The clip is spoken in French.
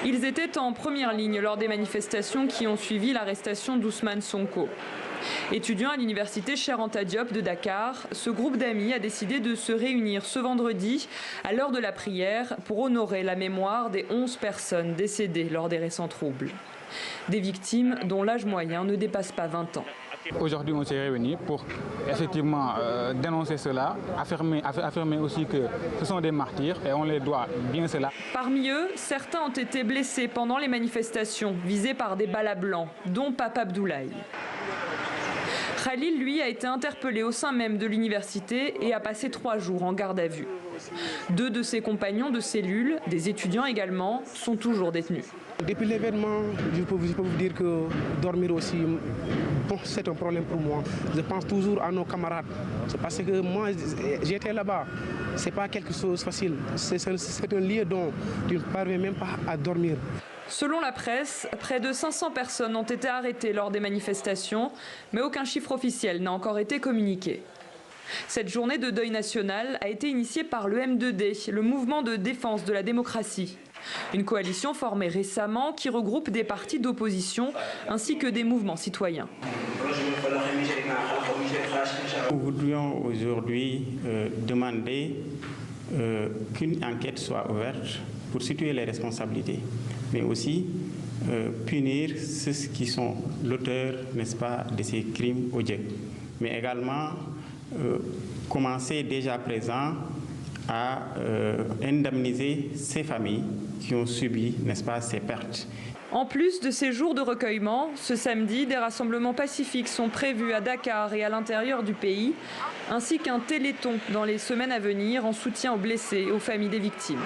Ils étaient en première ligne lors des manifestations qui ont suivi l'arrestation d'Ousmane Sonko. Étudiant à l'université Cheikh Anta Diop de Dakar, ce groupe d'amis a décidé de se réunir ce vendredi à l'heure de la prière pour honorer la mémoire des 11 personnes décédées lors des récents troubles. Des victimes dont l'âge moyen ne dépasse pas 20 ans. Aujourd'hui, on s'est réunis pour effectivement dénoncer cela, affirmer aussi que ce sont des martyrs et on les doit bien cela. Parmi eux, certains ont été blessés pendant les manifestations, visés par des balles à blanc, dont Pape Abdoulaye. Khalil, lui, a été interpellé au sein même de l'université et a passé 3 jours en garde à vue. 2 de ses compagnons de cellule, des étudiants également, sont toujours détenus. Depuis l'événement, je peux vous dire que dormir aussi, bon, c'est un problème pour moi. Je pense toujours à nos camarades. C'est parce que moi, j'étais là-bas. Ce n'est pas quelque chose de facile. C'est un lieu dont tu ne parviens même pas à dormir. Selon la presse, près de 500 personnes ont été arrêtées lors des manifestations, mais aucun chiffre officiel n'a encore été communiqué. Cette journée de deuil national a été initiée par le M2D, le mouvement de défense de la démocratie. Une coalition formée récemment qui regroupe des partis d'opposition ainsi que des mouvements citoyens. Nous voudrions aujourd'hui demander qu'une enquête soit ouverte pour situer les responsabilités, mais aussi punir ceux qui sont l'auteur, n'est-ce pas, de ces crimes odieux. Mais également commencer déjà à présent à indemniser ces familles qui ont subi, n'est-ce pas, ces pertes. En plus de ces jours de recueillement, ce samedi, des rassemblements pacifiques sont prévus à Dakar et à l'intérieur du pays, ainsi qu'un téléthon dans les semaines à venir en soutien aux blessés et aux familles des victimes.